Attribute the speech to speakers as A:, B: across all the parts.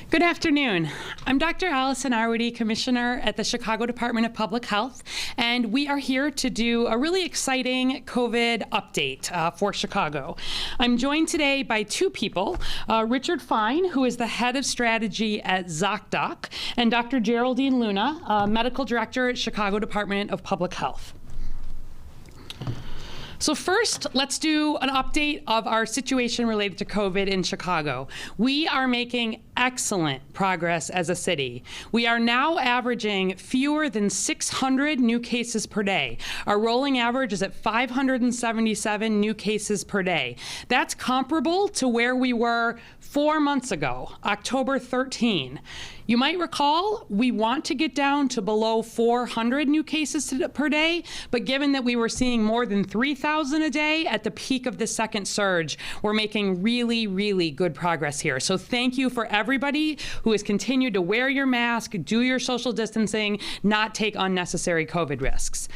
A: Good afternoon. I'm Dr. Allison Arwady, Commissioner at the Chicago Department of Public Health, and we are here to do a really exciting COVID update for Chicago. I'm joined today by two people, Richard Fine, who is the Head of Strategy at Zocdoc, and Dr. Geraldine Luna, Medical Director at Chicago Department of Public Health. So first, let's do an update of our situation related to COVID in Chicago. We are making excellent progress as a city. We are now averaging fewer than 600 new cases per day. Our rolling average is at 577 new cases per day. That's comparable to where we were 4 months ago, October 13. You might recall we want to get down to below 400 new cases per day, but given that we were seeing more than 3,000 a day at the peak of the second surge, we're making really, really good progress here. So thank you for everybody who has continued to wear your mask, do your social distancing, not take unnecessary COVID risks.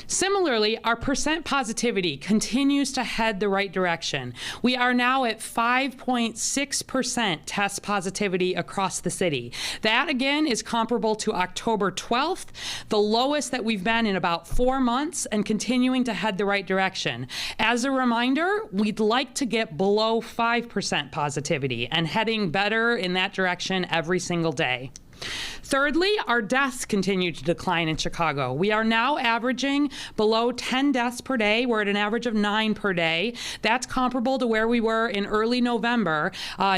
A: Similarly, our percent positivity continues to head the right direction. We are now at 5.6% test positivity across the city. That, again, is comparable to October 12th, the lowest that we've been in about 4 months, and continuing to head the right direction. As a reminder, we'd like to get below 5% positivity and heading better in that direction every single day. Thirdly, our deaths continue to decline in Chicago. We are now averaging below 10 deaths per day. We're at an average of 9 per day. That's comparable to where we were in early November,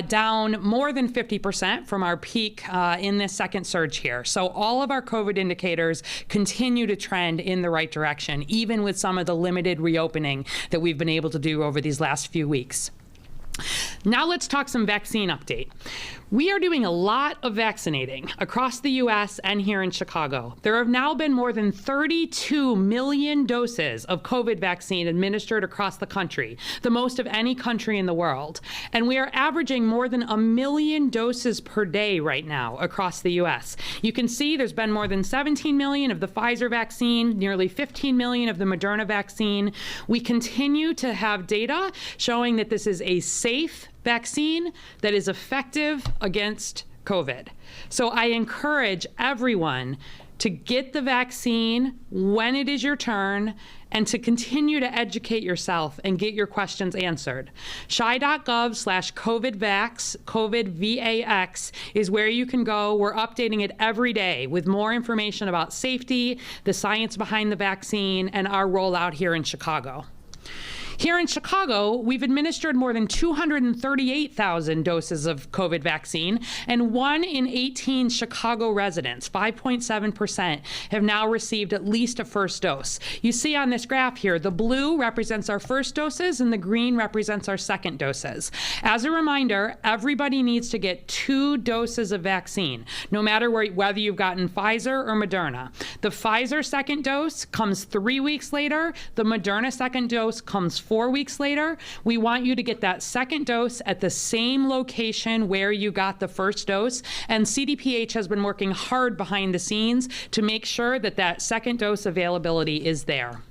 A: down more than 50% from our peak in this second surge here. So all of our COVID indicators continue to trend in the right direction, even with some of the limited reopening that we've been able to do over these last few weeks. Now let's talk some vaccine update. We are doing a lot of vaccinating across the U.S. and here in Chicago. There have now been more than 32 million doses of COVID vaccine administered across the country, the most of any country in the world. And we are averaging more than 1 million doses per day right now across the U.S. You can see there's been more than 17 million of the Pfizer vaccine, nearly 15 million of the Moderna vaccine. We continue to have data showing that this is a safe vaccine that is effective against COVID. So I encourage everyone to get the vaccine when it is your turn and to continue to educate yourself and get your questions answered. chi.gov/covidvax, covidvax is where you can go. We're updating it every day with more information about safety, the science behind the vaccine, and our rollout here in Chicago. Here in Chicago, we've administered more than 238,000 doses of COVID vaccine, and 1 in 18 Chicago residents, 5.7%, have now received at least a first dose. You see on this graph here, the blue represents our first doses and the green represents our second doses. As a reminder, everybody needs to get 2 doses of vaccine, no matter whether you've gotten Pfizer or Moderna. The Pfizer second dose comes 3 weeks later. The Moderna second dose comes 4 weeks later. We want you to get that second dose at the same location where you got the first dose. And CDPH has been working hard behind the scenes to make sure that that second dose availability is there.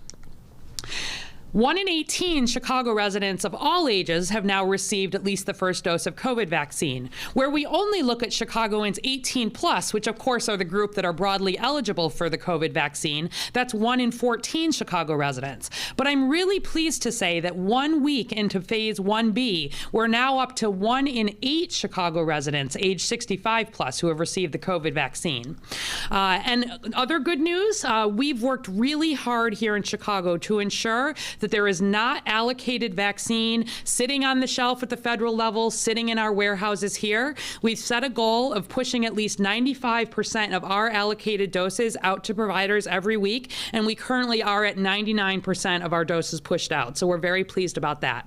A: 1 in 18 Chicago residents of all ages have now received at least the first dose of COVID vaccine. Where we only look at Chicagoans 18 plus, which of course are the group that are broadly eligible for the COVID vaccine, that's 1 in 14 Chicago residents. But I'm really pleased to say that 1 week into phase 1B, we're now up to 1 in 8 Chicago residents age 65 plus who have received the COVID vaccine. And other good news, we've worked really hard here in Chicago to ensure that there is not allocated vaccine sitting on the shelf at the federal level, sitting in our warehouses here. We've set a goal of pushing at least 95% of our allocated doses out to providers every week, and we currently are at 99% of our doses pushed out. So we're very pleased about that.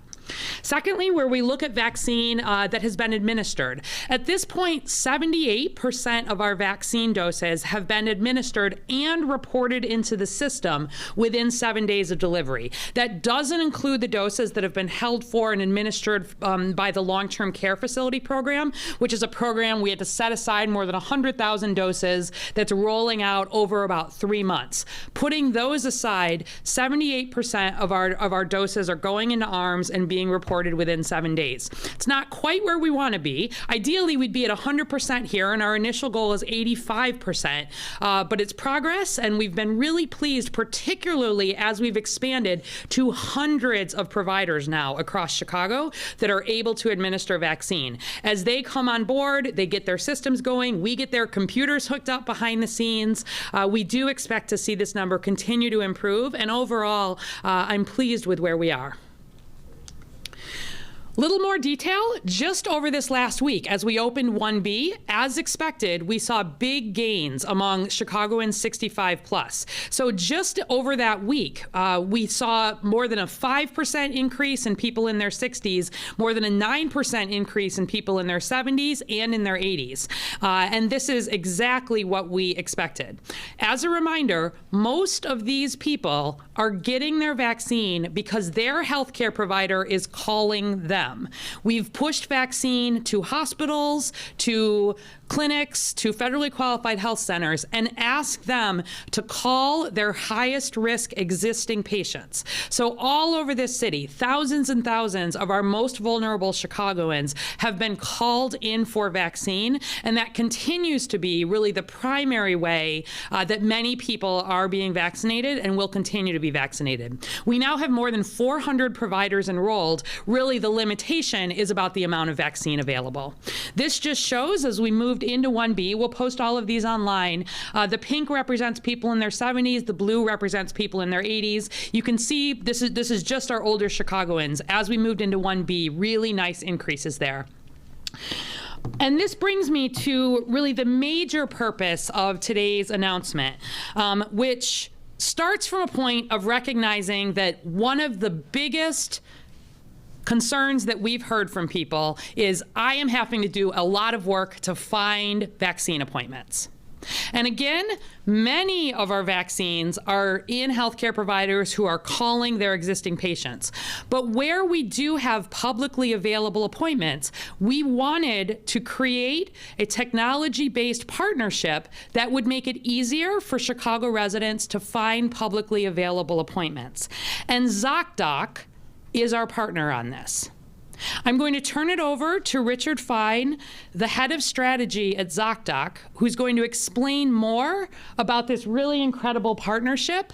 A: Secondly, where we look at vaccine that has been administered. At this point, 78% of our vaccine doses have been administered and reported into the system within 7 days of delivery. That doesn't include the doses that have been held for and administered by the long-term care facility program, which is a program we had to set aside more than 100,000 doses that's rolling out over about 3 months. Putting those aside, 78% of our doses are going into arms and being being reported within 7 days. It's not quite where we want to be. Ideally, we'd be at 100% here, and our initial goal is 85%, but it's progress, and we've been really pleased, particularly as we've expanded to hundreds of providers now across Chicago that are able to administer vaccine. As they come on board, they get their systems going, we get their computers hooked up behind the scenes. We do expect to see this number continue to improve, and overall, I'm pleased with where we are. Little more detail, just over this last week, as we opened 1B, as expected, we saw big gains among Chicagoans 65 plus. So just over that week, we saw more than a 5% increase in people in their 60s, more than a 9% increase in people in their 70s and in their 80s. And this is exactly what we expected. As a reminder, most of these people are getting their vaccine because their healthcare provider is calling them. We've pushed vaccine to hospitals, to clinics, to federally qualified health centers, and asked them to call their highest risk existing patients. So all over this city, thousands and thousands of our most vulnerable Chicagoans have been called in for vaccine, and that continues to be really the primary way that many people are being vaccinated and will continue to be vaccinated. We now have more than 400 providers enrolled. Really, the limitation is about the amount of vaccine available. This just shows, as we moved into 1B, we'll post all of these online. The pink represents people in their 70s, the blue represents people in their 80s. You can see this is just our older Chicagoans. As we moved into 1B, really nice increases there. And this brings me to really the major purpose of today's announcement, which starts from a point of recognizing that one of the biggest concerns that we've heard from people is, I am having to do a lot of work to find vaccine appointments. And again, many of our vaccines are in healthcare providers who are calling their existing patients. But where we do have publicly available appointments, we wanted to create a technology-based partnership that would make it easier for Chicago residents to find publicly available appointments. And Zocdoc is our partner on this. I'm going to turn it over to Richard Fine, the head of strategy at Zocdoc, who's going to explain more about this really incredible partnership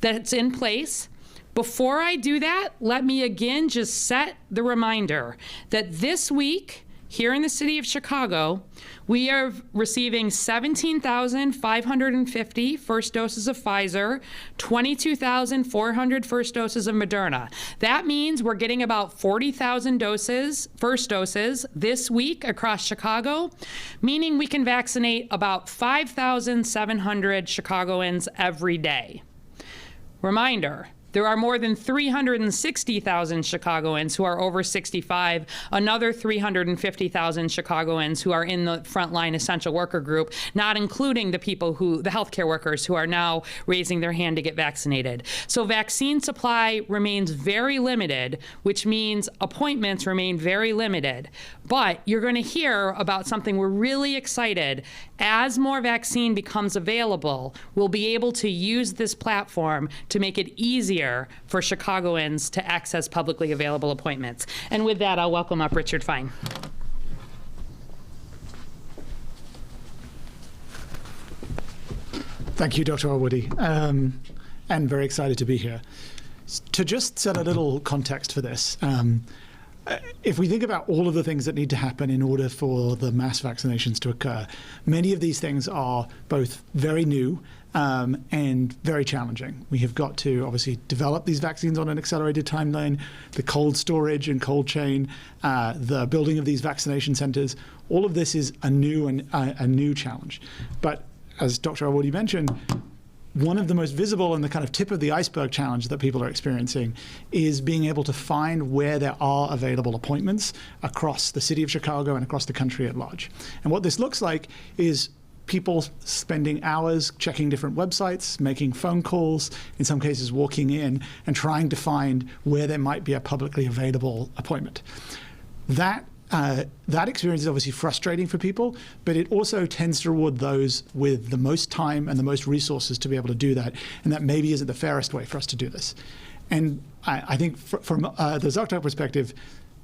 A: that's in place. Before I do that, let me again just set the reminder that this week, here in the city of Chicago, we are receiving 17,550 first doses of Pfizer, 22,400 first doses of Moderna. That means we're getting about 40,000 first doses this week across Chicago, meaning we can vaccinate about 5,700 Chicagoans every day. Reminder, there are more than 360,000 Chicagoans who are over 65, another 350,000 Chicagoans who are in the frontline essential worker group, not including the people the healthcare workers who are now raising their hand to get vaccinated. So vaccine supply remains very limited, which means appointments remain very limited. But you're going to hear about something we're really excited. As more vaccine becomes available, we'll be able to use this platform to make it easier for Chicagoans to access publicly available appointments. And with that, I'll welcome up Richard Fine.
B: Thank you, Dr. Allwoody, and very excited to be here. To just set a little context for this, if we think about all of the things that need to happen in order for the mass vaccinations to occur, many of these things are both very new and very challenging. We have got to obviously develop these vaccines on an accelerated timeline, the cold storage and cold chain, the building of these vaccination centers. All of this is a new challenge. But as Dr. Allwoody mentioned, one of the most visible and the kind of tip of the iceberg challenge that people are experiencing is being able to find where there are available appointments across the city of Chicago and across the country at large. And what this looks like is people spending hours checking different websites, making phone calls, in some cases walking in and trying to find where there might be a publicly available appointment. That experience is obviously frustrating for people, but it also tends to reward those with the most time and the most resources to be able to do that, and that maybe isn't the fairest way for us to do this. And I think from the Zocdoc perspective,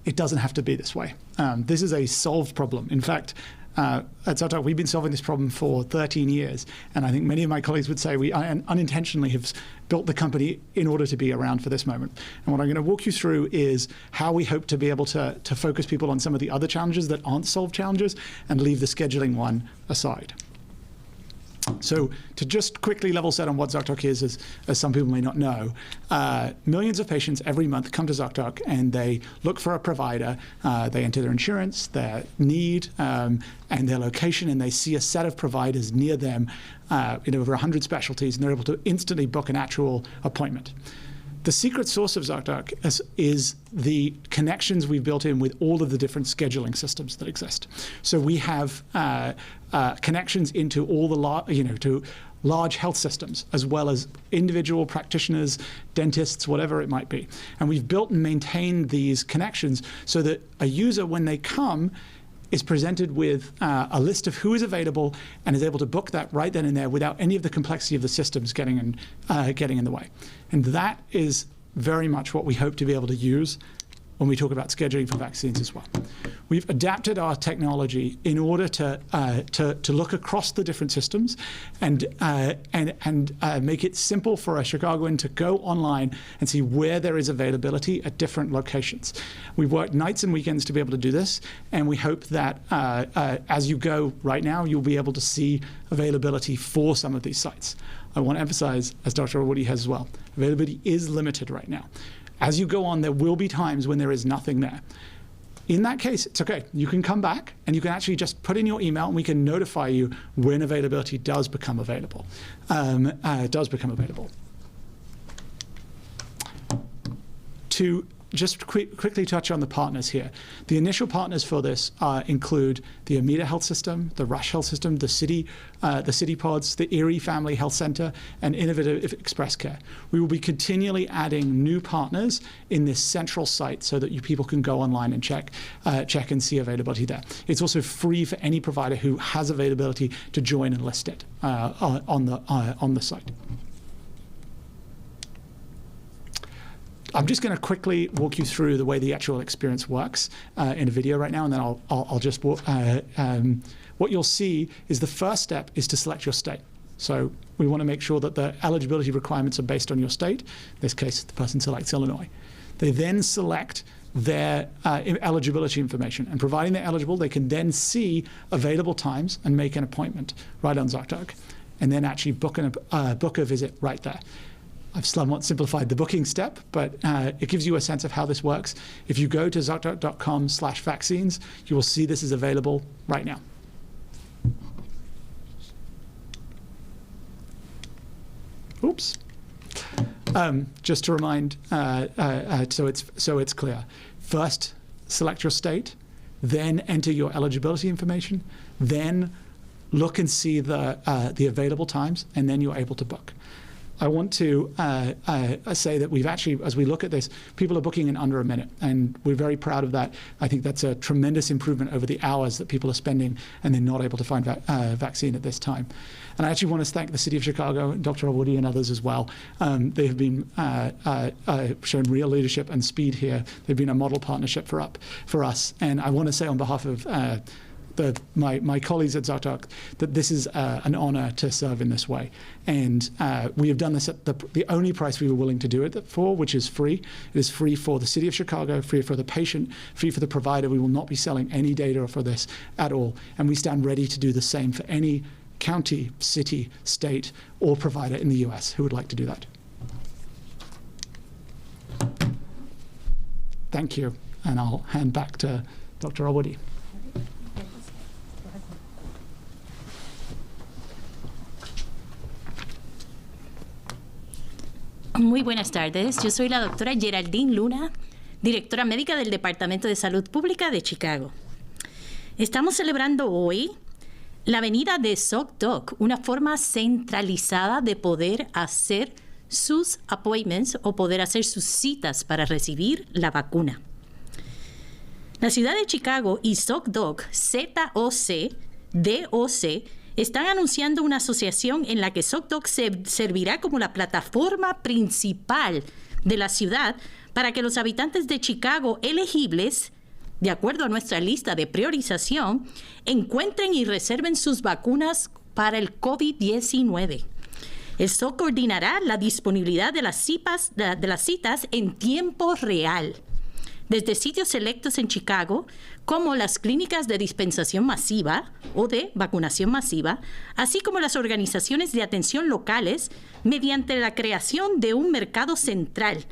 B: it doesn't have to be this way. This is a solved problem. In fact, at Zocdoc, we've been solving this problem for 13 years. And I think many of my colleagues would say we unintentionally have built the company in order to be around for this moment. And what I'm going to walk you through is how we hope to be able to focus people on some of the other challenges that aren't solved challenges and leave the scheduling one aside. So to just quickly level set on what Zocdoc is, as some people may not know, millions of patients every month come to Zocdoc and they look for a provider. They enter their insurance, their need, and their location, and they see a set of providers near them in over 100 specialties, and they're able to instantly book an actual appointment. The secret sauce of Zocdoc is the connections we've built in with all of the different scheduling systems that exist. So we have connections into all the to large health systems, as well as individual practitioners, dentists, whatever it might be. And we've built and maintained these connections so that a user, when they come, is presented with a list of who is available and is able to book that right then and there without any of the complexity of the systems getting in the way. And that is very much what we hope to be able to use when we talk about scheduling for vaccines as well. We've adapted our technology in order to look across the different systems and make it simple for a Chicagoan to go online and see where there is availability at different locations. We've worked nights and weekends to be able to do this, and we hope that as you go right now, you'll be able to see availability for some of these sites. I want to emphasize, as Dr. Woody has as well, availability is limited right now. As you go on, there will be times when there is nothing there. In that case, it's okay. You can come back and you can actually just put in your email and we can notify you when availability does become available. To just quickly touch on the partners here. The initial partners for this include the Amita Health System, the Rush Health System, the City Pods, the Erie Family Health Center, and Innovative Express Care. We will be continually adding new partners in this central site so that people can go online and check and see availability there. It's also free for any provider who has availability to join and list it on the site. I'm just going to quickly walk you through the way the actual experience works in a video right now, and then I'll just walk. What you'll see is the first step is to select your state. So we want to make sure that the eligibility requirements are based on your state. In this case, the person selects Illinois. They then select their eligibility information, and providing they're eligible, they can then see available times and make an appointment right on Zocdoc, and then actually book a visit right there. I've somewhat simplified the booking step, but it gives you a sense of how this works. If you go to zocdoc.com/vaccines, you will see this is available right now. Oops. Just to remind, so it's clear. First, select your state, then enter your eligibility information, then look and see the available times, and then you're able to book. I want to say that we've actually, as we look at this, people are booking in under a minute, and we're very proud of that. I think that's a tremendous improvement over the hours that people are spending and they're not able to find vaccine at this time. And I actually want to thank the City of Chicago, Dr. Woody, and others as well. They have been shown real leadership and speed here. They've been a model partnership for us. And I want to say on behalf of my colleagues at Zocdoc that this is an honor to serve in this way. And we have done this at the only price we were willing to do it for, which is free. It is free for the City of Chicago, free for the patient, free for the provider. We will not be selling any data for this at all. And we stand ready to do the same for any county, city, state, or provider in the US who would like to do that. Thank you. And I'll hand back to Dr. Woody.
C: Muy buenas tardes. Yo soy la doctora Geraldine Luna, directora médica del Departamento de Salud Pública de Chicago. Estamos celebrando hoy la venida de Zocdoc, una forma centralizada de poder hacer sus appointments o poder hacer sus citas para recibir la vacuna. La ciudad de Chicago y Zocdoc, ZOC, DOC, están anunciando una asociación en la que Zocdoc servirá como la plataforma principal de la ciudad para que los habitantes de Chicago elegibles, de acuerdo a nuestra lista de priorización, encuentren y reserven sus vacunas para el COVID-19. El SOC coordinará la disponibilidad de las citas en tiempo real, desde sitios selectos en Chicago, como las clínicas de dispensación masiva o de vacunación masiva, así como las organizaciones de atención locales, mediante la creación de un mercado central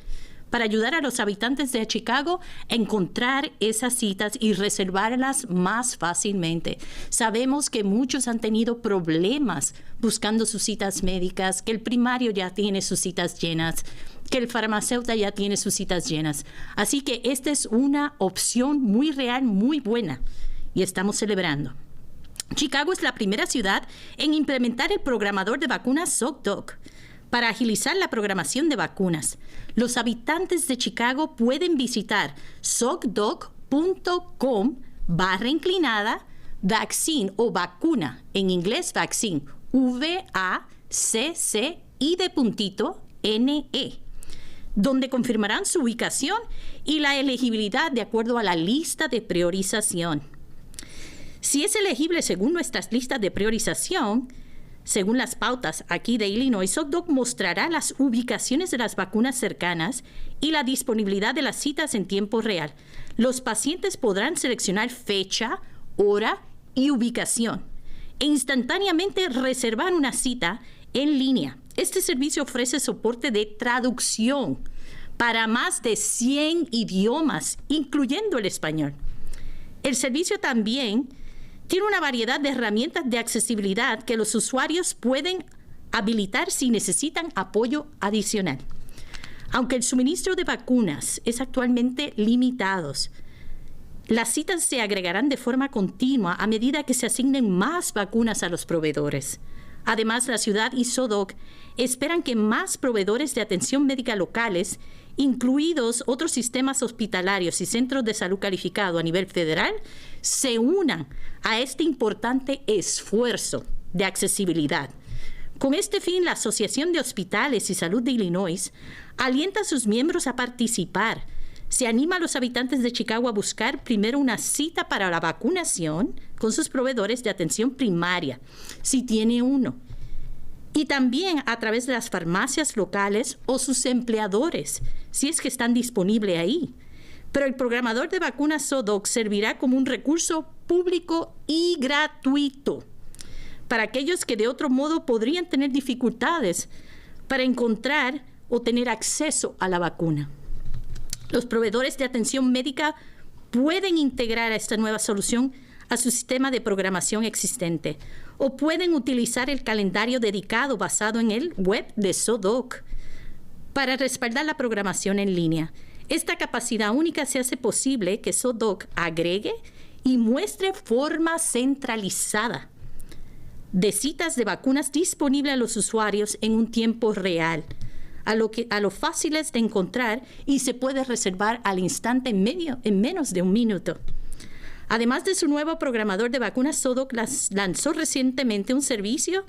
C: para ayudar a los habitantes de Chicago a encontrar esas citas y reservarlas más fácilmente. Sabemos que muchos han tenido problemas buscando sus citas médicas, que el primario ya tiene sus citas llenas, que el farmacéutico ya tiene sus citas llenas. Así que esta es una opción muy real, muy buena, y estamos celebrando. Chicago es la primera ciudad en implementar el programador de vacunas Zocdoc para agilizar la programación de vacunas. Los habitantes de Chicago pueden visitar zocdoc.com/vaccine o vacuna, en inglés vaccine, VACCINE, donde confirmarán su ubicación y la elegibilidad de acuerdo a la lista de priorización. Si es elegible según nuestras listas de priorización, según las pautas aquí de Illinois, Zocdoc mostrará las ubicaciones de las vacunas cercanas y la disponibilidad de las citas en tiempo real. Los pacientes podrán seleccionar fecha, hora y ubicación e instantáneamente reservar una cita en línea. Este servicio ofrece soporte de traducción para más de 100 idiomas, incluyendo el español. El servicio también tiene una variedad de herramientas de accesibilidad que los usuarios pueden habilitar si necesitan apoyo adicional. Aunque el suministro de vacunas es actualmente limitado, las citas se agregarán de forma continua a medida que se asignen más vacunas a los proveedores. Además, la ciudad y Zocdoc esperan que más proveedores de atención médica locales, incluidos otros sistemas hospitalarios y centros de salud calificado a nivel federal, se unan a este importante esfuerzo de accesibilidad. Con este fin, la Asociación de Hospitales y Salud de Illinois alienta a sus miembros a participar. Se anima a los habitantes de Chicago a buscar primero una cita para la vacunación con sus proveedores de atención primaria, si tiene uno, y también a través de las farmacias locales o sus empleadores, si es que están disponibles ahí. Pero el programador de vacunas Zocdoc servirá como un recurso público y gratuito para aquellos que de otro modo podrían tener dificultades para encontrar o tener acceso a la vacuna. Los proveedores de atención médica pueden integrar a esta nueva solución a su sistema de programación existente o pueden utilizar el calendario dedicado basado en el web de Zocdoc para respaldar la programación en línea. Esta capacidad única se hace posible que Zocdoc agregue y muestre forma centralizada de citas de vacunas disponibles a los usuarios en un tiempo real, a lo fáciles de encontrar y se puede reservar al instante en menos de un minuto. Además de su nuevo programador de vacunas, Zocdoc lanzó recientemente un servicio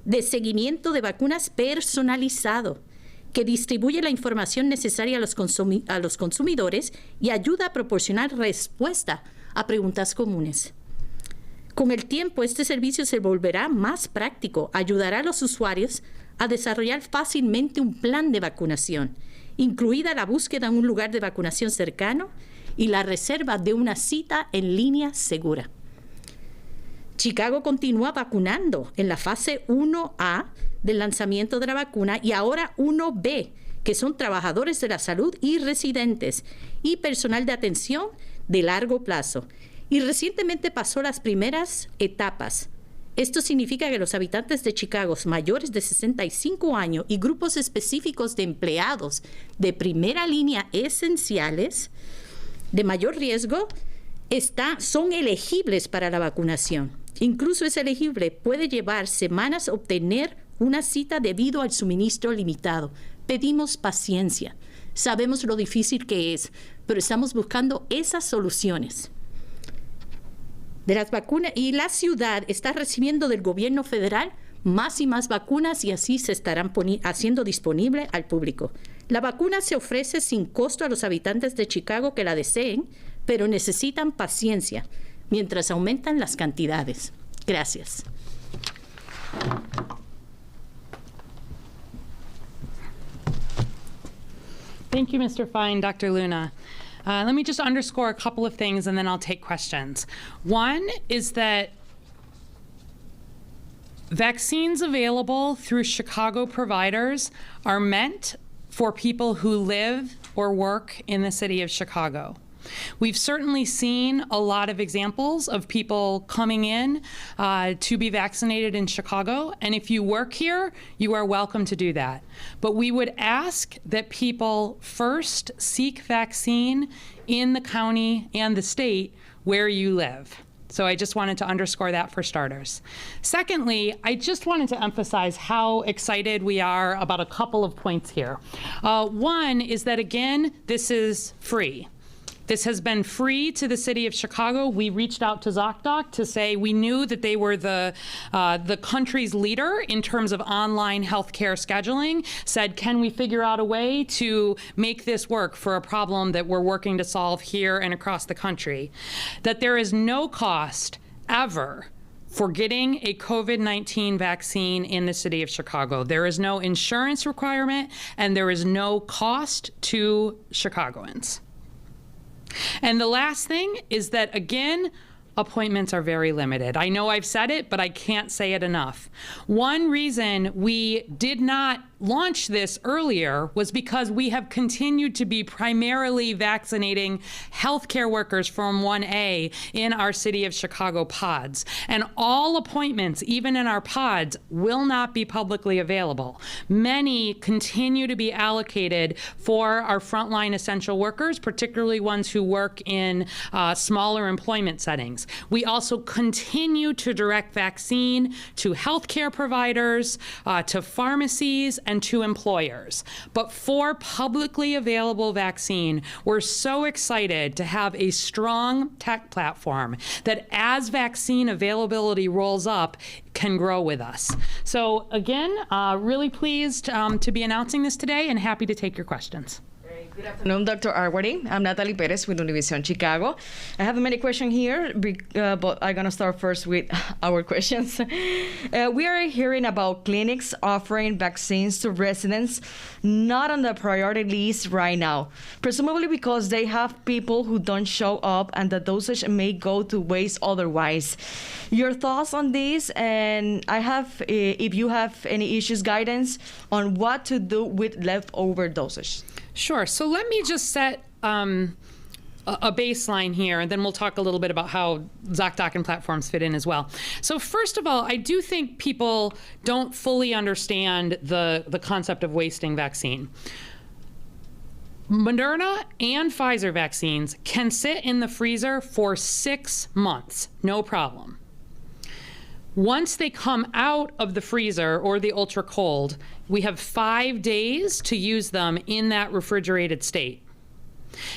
C: de seguimiento de vacunas personalizado que distribuye la información necesaria a los consumidores y ayuda a proporcionar respuesta a preguntas comunes. Con el tiempo, este servicio se volverá más práctico, ayudará a los usuarios a desarrollar fácilmente un plan de vacunación, incluida la búsqueda en un lugar de vacunación cercano y la reserva de una cita en línea segura. Chicago continúa vacunando en la fase 1A del lanzamiento de la vacuna y ahora 1B, que son trabajadores de la salud y residentes y personal de atención de largo plazo. Y recientemente pasó las primeras etapas. Esto significa que los habitantes de Chicago mayores de 65 años y grupos específicos de empleados de primera línea esenciales de mayor riesgo son elegibles para la vacunación. Incluso es elegible, puede llevar semanas obtener una cita debido al suministro limitado. Pedimos paciencia. Sabemos lo difícil que es, pero estamos buscando esas soluciones de las vacunas y la ciudad está recibiendo del gobierno federal más y más vacunas y así se estarán haciendo disponible al público. La vacuna se ofrece sin costo a los habitantes de Chicago que la deseen, pero necesitan paciencia mientras aumentan las cantidades. Gracias.
A: Thank you, Mr. Fine, Dr. Luna. Let me just underscore a couple of things and then I'll take questions. One is that vaccines available through Chicago providers are meant for people who live or work in the city of Chicago. We've certainly seen a lot of examples of people coming in to be vaccinated in Chicago, and if you work here, you are welcome to do that. But we would ask that people first seek vaccine in the county and the state where you live. So I just wanted to underscore that for starters. Secondly, I just wanted to emphasize how excited we are about a couple of points here. One is that, again, this is free. This has been free to the city of Chicago. We reached out to Zocdoc to say we knew that they were the country's leader in terms of online healthcare scheduling, said, can we figure out a way to make this work for a problem that we're working to solve here and across the country? That there is no cost ever for getting a COVID-19 vaccine in the city of Chicago. There is no insurance requirement and there is no cost to Chicagoans. And the last thing is that, again, appointments are very limited. I know I've said it, but I can't say it enough. One reason we did not launch this earlier was because we have continued to be primarily vaccinating healthcare workers from 1A in our City of Chicago pods. And all appointments, even in our pods, will not be publicly available. Many continue to be allocated for our frontline essential workers, particularly ones who work in smaller employment settings. We also continue to direct vaccine to healthcare providers, to pharmacies, and to employers. But for publicly available vaccine, we're so excited to have a strong tech platform that as vaccine availability rolls up, can grow with us. So again, really pleased to be announcing this today and happy to take your questions.
D: Good afternoon, Dr. Arwady. I'm Natalie Perez with Univision Chicago. I have many questions here, but I'm going to start first with our questions. We are hearing about clinics offering vaccines to residents not on the priority list right now, presumably because they have people who don't show up and the dosage may go to waste otherwise. Your thoughts on this? And I have, if you have any issues, guidance on what to do with leftover dosage.
A: Sure. So let me just set a baseline here, and then we'll talk a little bit about how Zocdoc and platforms fit in as well. So first of all, I do think people don't fully understand the concept of wasting vaccine. Moderna and Pfizer vaccines can sit in the freezer for 6 months, no problem. Once they come out of the freezer or the ultra cold, we have 5 days to use them in that refrigerated state.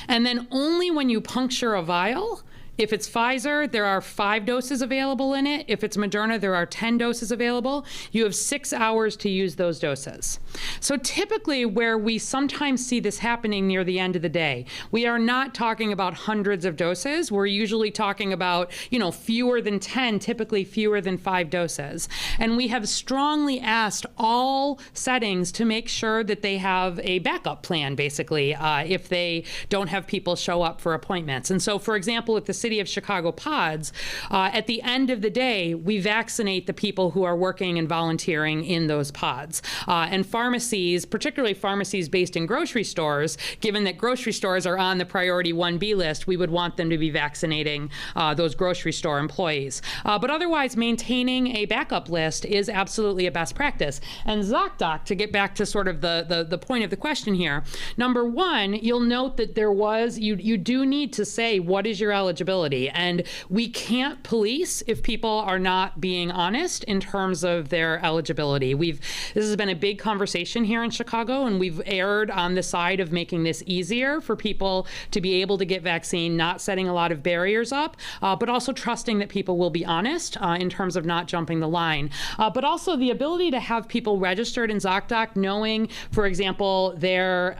A: And then only when you puncture a vial, if it's Pfizer, there are 5 doses available in it. If it's Moderna, there are 10 doses available. You have 6 hours to use those doses. So typically where we sometimes see this happening near the end of the day, we are not talking about hundreds of doses. We're usually talking about, fewer than 10, typically fewer than 5 doses. And we have strongly asked all settings to make sure that they have a backup plan, basically, if they don't have people show up for appointments. And so, for example, at the City of Chicago pods, at the end of the day, we vaccinate the people who are working and volunteering in those pods. And pharmacies, particularly pharmacies based in grocery stores, given that grocery stores are on the priority 1B list, we would want them to be vaccinating those grocery store employees. But otherwise, maintaining a backup list is absolutely a best practice. And Zocdoc, to get back to sort of the point of the question here, number one, you'll note that there was, you do need to say what is your eligibility eligibility. And we can't police if people are not being honest in terms of their eligibility. This has been a big conversation here in Chicago, and we've erred on the side of making this easier for people to be able to get vaccine, not setting a lot of barriers up, but also trusting that people will be honest in terms of not jumping the line. But also the ability to have people registered in Zocdoc knowing, for example, their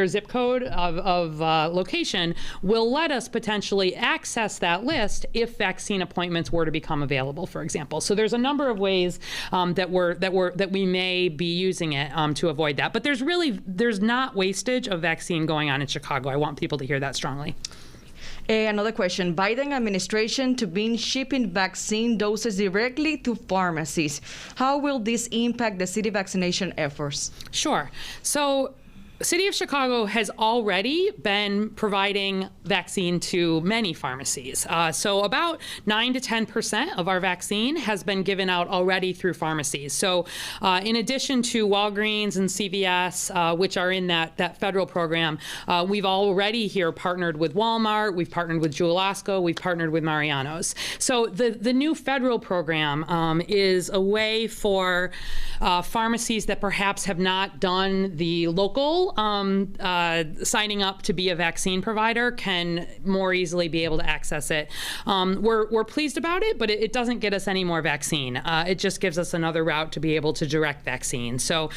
A: zip code of location will let us potentially access that list if vaccine appointments were to become available, for example. So there's a number of ways that we may be using it to avoid that. But there's not wastage of vaccine going on in Chicago. I want people to hear that strongly.
D: Another question. Biden administration to begin shipping vaccine doses directly to pharmacies. How will this impact the city vaccination efforts?
A: Sure. So City of Chicago has already been providing vaccine to many pharmacies. So about 9 to 10% of our vaccine has been given out already through pharmacies. So in addition to Walgreens and CVS, which are in that federal program, we've already here partnered with Walmart, we've partnered with Jewel Osco, we've partnered with Mariano's. So the new federal program is a way for pharmacies that perhaps have not done the local signing up to be a vaccine provider can more easily be able to access it. We're pleased about it, but it doesn't get us any more vaccine. It just gives us another route to be able to direct vaccine. So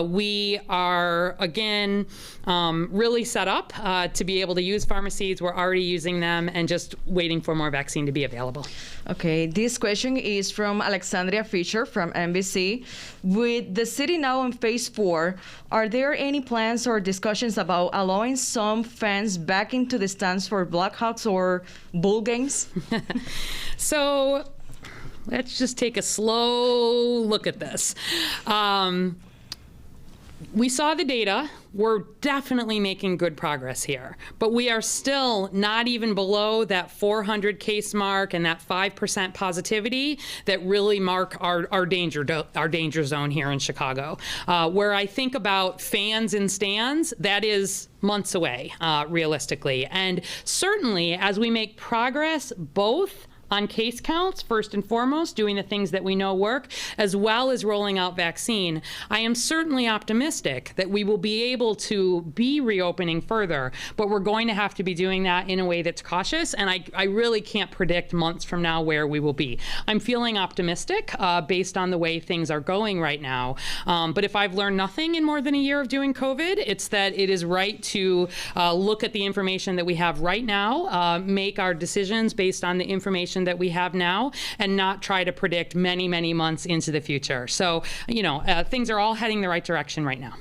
A: we are, again, really set up to be able to use pharmacies. We're already using them and just waiting for more vaccine to be available.
D: Okay, this question is from Alexandria Fisher from NBC. With the city now in phase 4, are there any plans or discussions about allowing some fans back into the stands for Blackhawks or Bull games?
A: So let's just take a slow look at this. We saw the data. We're definitely making good progress here, but we are still not even below that 400 case mark and that 5% positivity that really mark our danger zone here in Chicago. Where I think about fans in stands, that is months away, realistically. And certainly as we make progress, both on case counts, first and foremost, doing the things that we know work, as well as rolling out vaccine, I am certainly optimistic that we will be able to be reopening further, but we're going to have to be doing that in a way that's cautious, and I really can't predict months from now where we will be. I'm feeling optimistic based on the way things are going right now, but if I've learned nothing in more than a year of doing COVID, it's that it is right to look at the information that we have right now, make our decisions based on the information that we have now, and not try to predict many, many months into the future. So, things are all heading the right direction right now.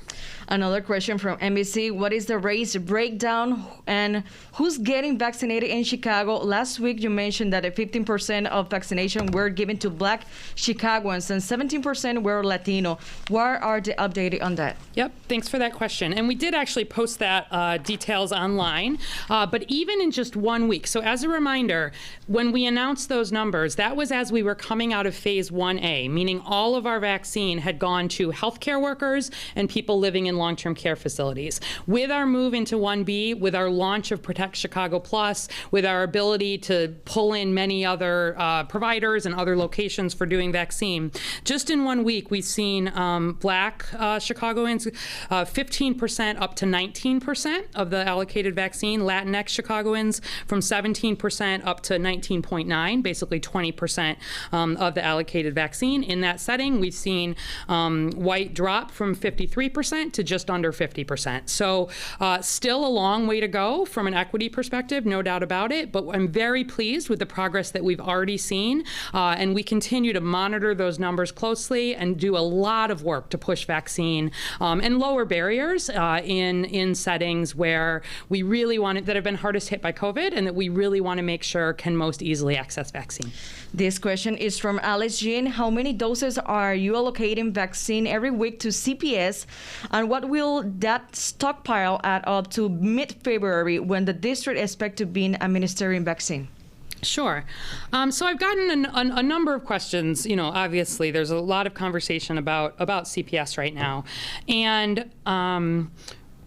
D: Another question from NBC. What is the race breakdown and who's getting vaccinated in Chicago? Last week you mentioned that 15% of vaccination were given to Black Chicagoans and 17% were Latino. What are the updates on that?
A: Yep, thanks for that question. And we did actually post that details online, but even in just 1 week. So as a reminder, when we announced those numbers, that was as we were coming out of phase 1A, meaning all of our vaccine had gone to healthcare workers and people living in long-term care facilities. With our move into 1B, with our launch of Protect Chicago Plus, with our ability to pull in many other providers and other locations for doing vaccine, just in 1 week we've seen Black Chicagoans 15% up to 19% of the allocated vaccine, Latinx Chicagoans from 17% up to 19.9, basically 20% of the allocated vaccine. In that setting, we've seen white drop from 53% to just under 50%. So still a long way to go from an equity perspective, no doubt about it, but I'm very pleased with the progress that we've already seen, and we continue to monitor those numbers closely and do a lot of work to push vaccine and lower barriers in settings where we really want it, that have been hardest hit by COVID and that we really want to make sure can most easily access vaccine.
D: This question is from Alice Jean. How many doses are you allocating vaccine every week to CPS, and what will that stockpile add up to mid-February when the district expect to be administering vaccine?
A: Sure. So I've gotten a number of questions. Obviously, there's a lot of conversation about CPS right now. And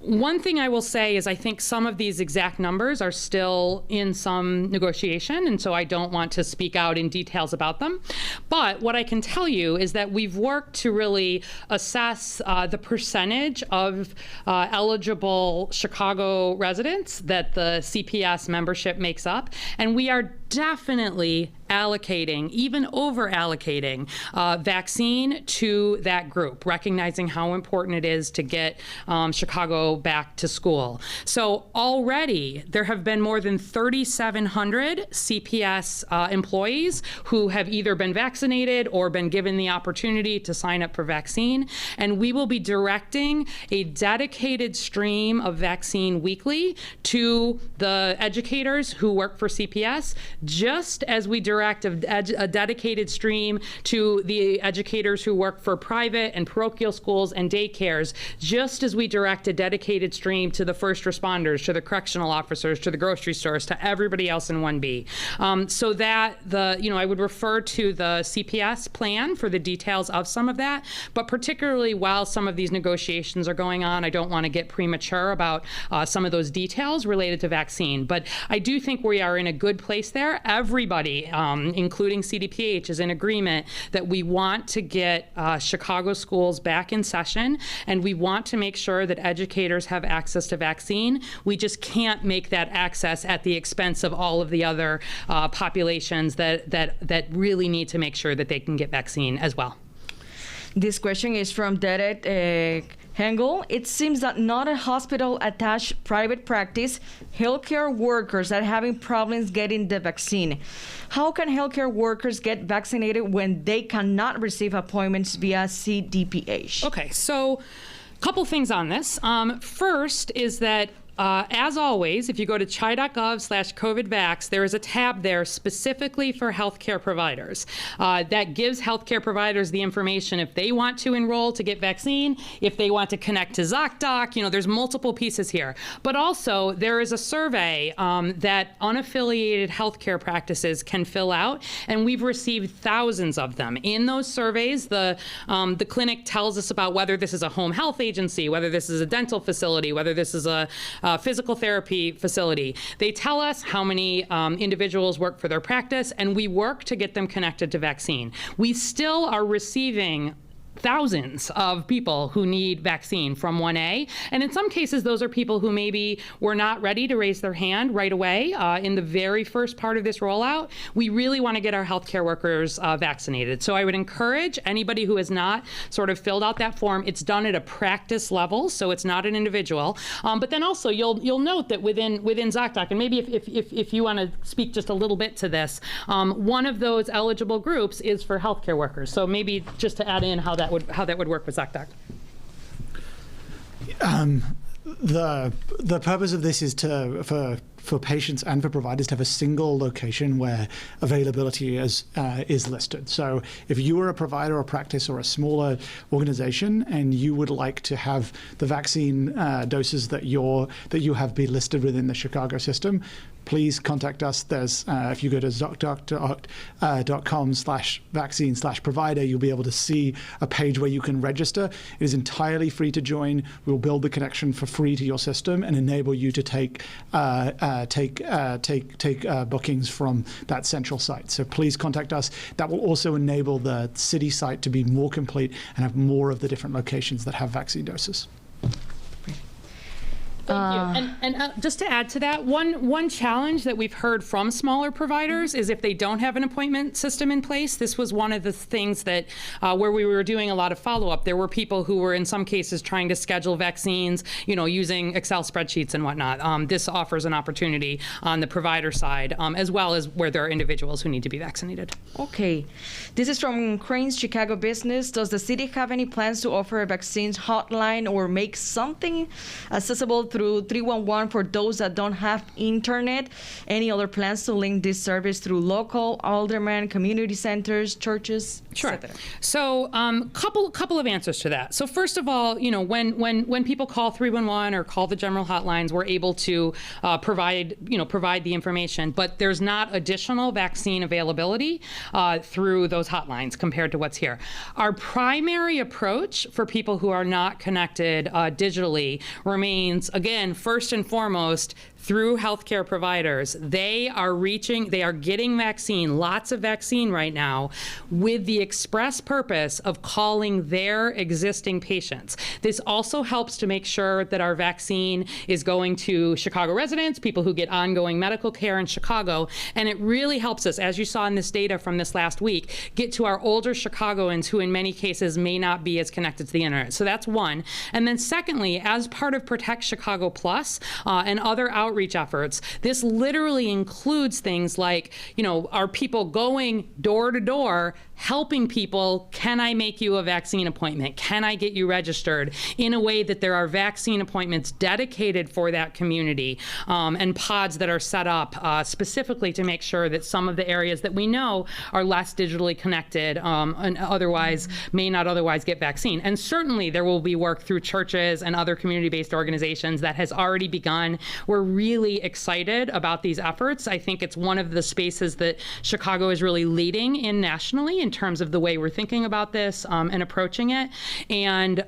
A: One thing I will say is I think some of these exact numbers are still in some negotiation, and so I don't want to speak out in details about them. But what I can tell you is that we've worked to really assess the percentage of eligible Chicago residents that the CPS membership makes up, and we are definitely allocating, even over allocating, vaccine to that group, recognizing how important it is to get Chicago back to school. So already there have been more than 3,700 CPS employees who have either been vaccinated or been given the opportunity to sign up for vaccine. And we will be directing a dedicated stream of vaccine weekly to the educators who work for CPS, just as we direct a dedicated stream to the educators who work for private and parochial schools and daycares, just as we direct a dedicated stream to the first responders, to the correctional officers, to the grocery stores, to everybody else in 1B. So that I would refer to the CPS plan for the details of some of that, but particularly while some of these negotiations are going on, I don't want to get premature about some of those details related to vaccine. But I do think we are in a good place there. Everybody, including CDPH, is in agreement that we want to get Chicago schools back in session, and we want to make sure that educators have access to vaccine. We just can't make that access at the expense of all of the other populations that really need to make sure that they can get vaccine as well.
D: This question is from Derek Hengel. It seems that not a hospital-attached private practice, healthcare workers are having problems getting the vaccine. How can healthcare workers get vaccinated when they cannot receive appointments via CDPH?
A: Okay, so a couple things on this. First is that as always, if you go to chi.gov/covidvax, there is a tab there specifically for healthcare providers that gives healthcare providers the information if they want to enroll to get vaccine, if they want to connect to Zocdoc. There's multiple pieces here. But also, there is a survey that unaffiliated healthcare practices can fill out, and we've received thousands of them. In those surveys, the clinic tells us about whether this is a home health agency, whether this is a dental facility, whether this is a physical therapy facility. They tell us how many individuals work for their practice, and we work to get them connected to vaccine. We still are receiving thousands of people who need vaccine from 1A. And in some cases, those are people who maybe were not ready to raise their hand right away in the very first part of this rollout. We really want to get our healthcare workers vaccinated. So I would encourage anybody who has not sort of filled out that form. It's done at a practice level, so it's not an individual. But then also you'll note that within Zocdoc, and maybe if you want to speak just a little bit to this, one of those eligible groups is for healthcare workers. So maybe just to add in how that would work with Zocdoc.
B: The purpose of this is for patients and for providers to have a single location where availability is listed. So if you are a provider or practice or a smaller organization and you would like to have the vaccine doses that you have be listed within the Chicago system, please contact us. There's if you go to zocdoc.com/vaccine/provider, you'll be able to see a page where you can register. It is entirely free to join. We'll build the connection for free to your system and enable you to take bookings from that central site. So please contact us. That will also enable the city site to be more complete and have more of the different locations that have vaccine doses.
A: Thank you. And just to add to that, one challenge that we've heard from smaller providers is if they don't have an appointment system in place. This was one of the things that where we were doing a lot of follow-up. There were people who were in some cases trying to schedule vaccines, using Excel spreadsheets and whatnot. This offers an opportunity on the provider side, as well as where there are individuals who need to be vaccinated.
D: Okay. This is from Crane's Chicago Business. Does the city have any plans to offer a vaccines hotline or make something accessible through 311 for those that don't have internet? Any other plans to link this service through local, aldermen, community centers, churches,
A: Sure.
D: etc.?
A: So, couple of answers to that. So, first of all, when people call 311 or call the general hotlines, we're able to provide the information. But there's not additional vaccine availability through those hotlines compared to what's here. Our primary approach for people who are not connected digitally remains, again, first and foremost, through healthcare providers. They are getting vaccine, lots of vaccine right now, with the express purpose of calling their existing patients. This also helps to make sure that our vaccine is going to Chicago residents, people who get ongoing medical care in Chicago, and it really helps us, as you saw in this data from this last week, get to our older Chicagoans who in many cases may not be as connected to the internet. So that's one. And then secondly, as part of Protect Chicago Plus and other outreach efforts, this literally includes things like, are people going door to door helping people, can I make you a vaccine appointment? Can I get you registered? In a way that there are vaccine appointments dedicated for that community and pods that are set up specifically to make sure that some of the areas that we know are less digitally connected and otherwise may not otherwise get vaccine. And certainly there will be work through churches and other community-based organizations that has already begun. We're really excited about these efforts. I think it's one of the spaces that Chicago is really leading in nationally in terms of the way we're thinking about this and approaching it, and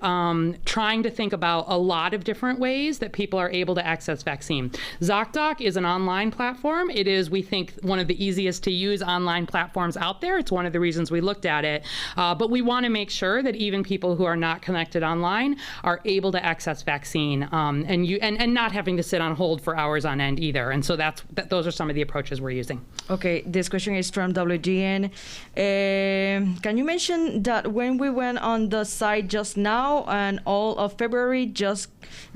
A: trying to think about a lot of different ways that people are able to access vaccine. Zocdoc is an online platform. It is, we think, one of the easiest to use online platforms out there. It's one of the reasons we looked at it. But we want to make sure that even people who are not connected online are able to access vaccine and not having to sit on hold for hours on end either. And so those are some of the approaches we're using.
D: Okay, this question is from WGN. Can you mention that when we went on the site just now and all of February just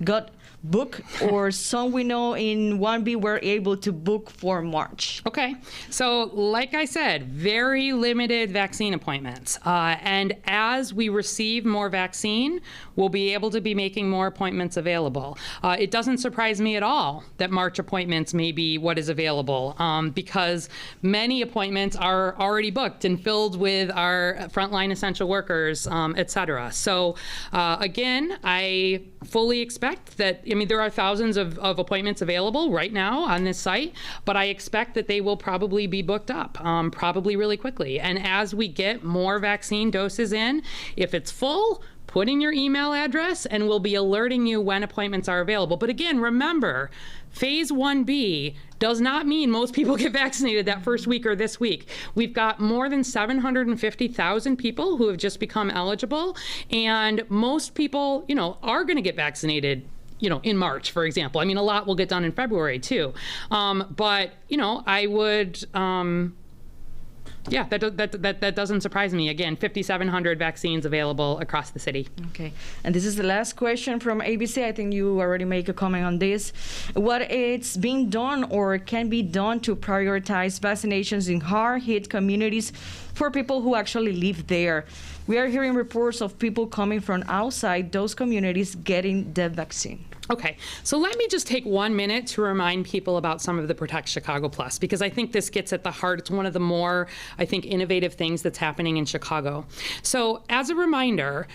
D: got booked, or some we know in 1B were able to book for March?
A: Okay, so like I said, very limited vaccine appointments. And as we receive more vaccine, we'll be able to be making more appointments available. It doesn't surprise me at all that March appointments may be what is available because many appointments are already booked and filled with our frontline essential workers, et cetera. So again, I fully expect that, there are thousands of appointments available right now on this site, but I expect that they will probably be booked up probably really quickly. And as we get more vaccine doses in, if it's full, put in your email address and we'll be alerting you when appointments are available. But again, remember, Phase 1B does not mean most people get vaccinated that first week or this week. We've got more than 750,000 people who have just become eligible, and most people, are going to get vaccinated in March, for example. A lot will get done in February too. But, I would, that doesn't surprise me. Again, 5,700 vaccines available across the city.
D: Okay. And this is the last question from ABC. I think you already make a comment on this. What is being done or can be done to prioritize vaccinations in hard-hit communities for people who actually live there? We are hearing reports of people coming from outside those communities getting the vaccine.
A: Okay, so let me just take 1 minute to remind people about some of the Protect Chicago Plus, because I think this gets at the heart. It's one of the more, innovative things that's happening in Chicago. So as a reminder,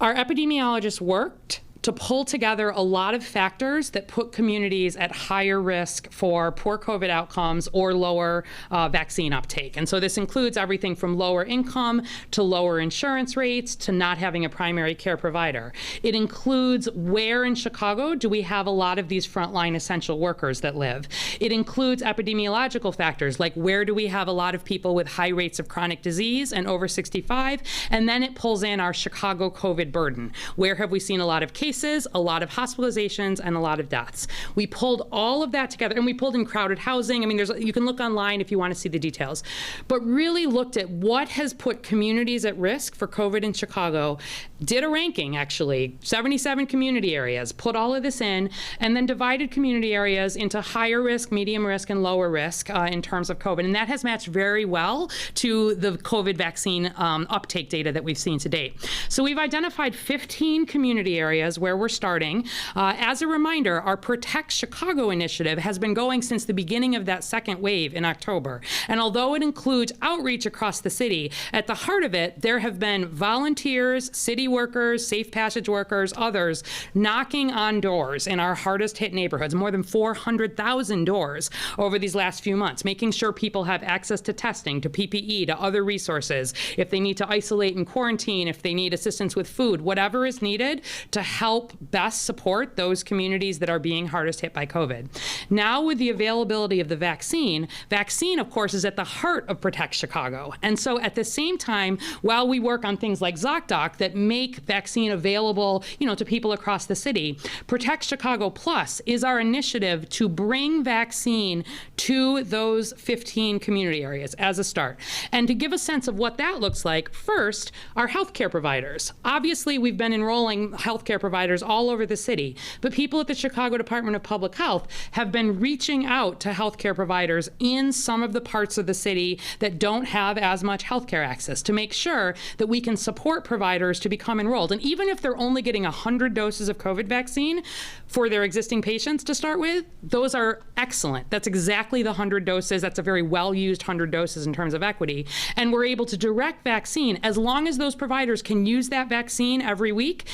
A: our epidemiologists worked to pull together a lot of factors that put communities at higher risk for poor COVID outcomes or lower vaccine uptake. And so this includes everything from lower income to lower insurance rates to not having a primary care provider. It includes where in Chicago do we have a lot of these frontline essential workers that live. It includes epidemiological factors like where do we have a lot of people with high rates of chronic disease and over 65, and then it pulls in our Chicago COVID burden. Where have we seen a lot of cases, a lot of hospitalizations, and a lot of deaths? We pulled all of that together, and we pulled in crowded housing. You can look online if you want to see the details, but really looked at what has put communities at risk for COVID in Chicago did a ranking, actually, 77 community areas, put all of this in, and then divided community areas into higher risk, medium risk, and lower risk in terms of COVID. And that has matched very well to the COVID vaccine uptake data that we've seen to date. So we've identified 15 community areas where we're starting. As a reminder, our Protect Chicago initiative has been going since the beginning of that second wave in October. And although it includes outreach across the city, at the heart of it, there have been volunteers, city workers, safe passage workers, others knocking on doors in our hardest hit neighborhoods, more than 400,000 doors over these last few months, making sure people have access to testing, to PPE, to other resources, if they need to isolate and quarantine, if they need assistance with food, whatever is needed to help best support those communities that are being hardest hit by COVID. Now with the availability of the vaccine, of course is at the heart of Protect Chicago. And so at the same time, while we work on things like Zocdoc that make vaccine available, to people across the city, Protect Chicago Plus is our initiative to bring vaccine to those 15 community areas as a start. And to give a sense of what that looks like, first, our healthcare providers. Obviously, we've been enrolling healthcare providers all over the city, but people at the Chicago Department of Public Health have been reaching out to healthcare providers in some of the parts of the city that don't have as much healthcare access to make sure that we can support providers to become enrolled. And even if they're only getting 100 doses of COVID vaccine for their existing patients to start with, those are excellent. That's exactly the 100 doses. That's a very well-used 100 doses in terms of equity. And we're able to direct vaccine as long as those providers can use that vaccine every week.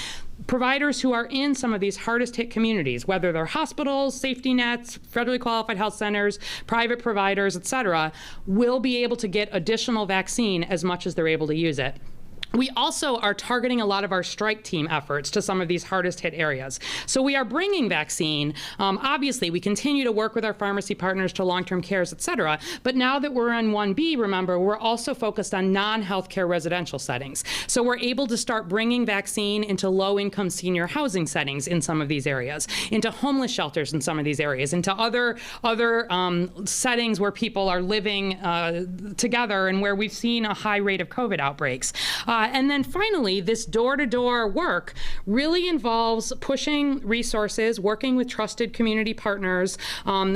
A: Providers who are in some of these hardest hit communities, whether they're hospitals, safety nets, federally qualified health centers, private providers, et cetera, will be able to get additional vaccine as much as they're able to use it. We also are targeting a lot of our strike team efforts to some of these hardest hit areas. So we are bringing vaccine. Obviously, we continue to work with our pharmacy partners to long-term cares, et cetera. But now that we're on 1B, remember, we're also focused on non-healthcare residential settings. So we're able to start bringing vaccine into low-income senior housing settings in some of these areas, into homeless shelters in some of these areas, into other settings where people are living together and where we've seen a high rate of COVID outbreaks. And then finally, this door-to-door work really involves pushing resources, working with trusted community partners.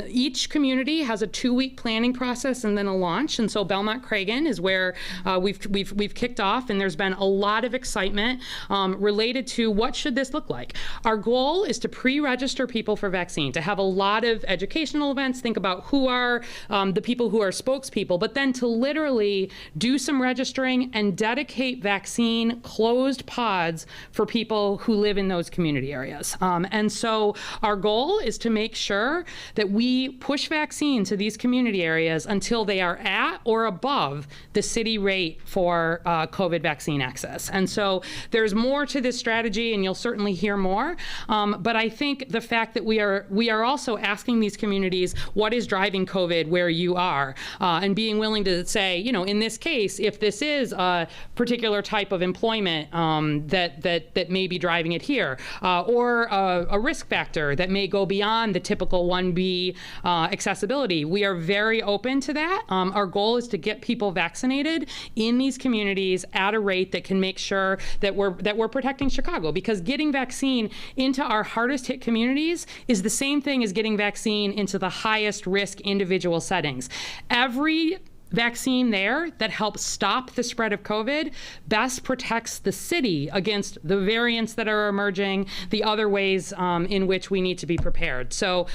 A: Each community has a 2-week planning process and then a launch. And so Belmont Cragen is where we've kicked off, and there's been a lot of excitement related to what should this look like. Our goal is to pre-register people for vaccine, to have a lot of educational events, think about who are the people who are spokespeople, but then to literally do some registering and dedicate vaccine closed pods for people who live in those community areas. And so our goal is to make sure that we push vaccine to these community areas until they are at or above the city rate for COVID vaccine access. And so there's more to this strategy, and you'll certainly hear more. But I think the fact that we are also asking these communities what is driving COVID where you are, and being willing to say, in this case, if this is a particular type of employment that may be driving it here, or a risk factor that may go beyond the typical 1B accessibility. We are very open to that. Our goal is to get people vaccinated in these communities at a rate that can make sure that we're protecting Chicago, because getting vaccine into our hardest hit communities is the same thing as getting vaccine into the highest risk individual settings. Every vaccine there that helps stop the spread of COVID best protects the city against the variants that are emerging, the other ways in which we need to be prepared. So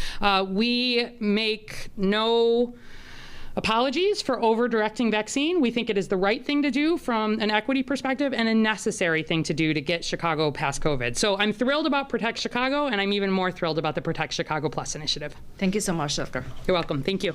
A: we make no apologies for over-directing vaccine. We think it is the right thing to do from an equity perspective and a necessary thing to do to get Chicago past COVID. So I'm thrilled about Protect Chicago, and I'm even more thrilled about the Protect Chicago Plus initiative.
D: Thank you so much, Doctor.
A: You're welcome. Thank you.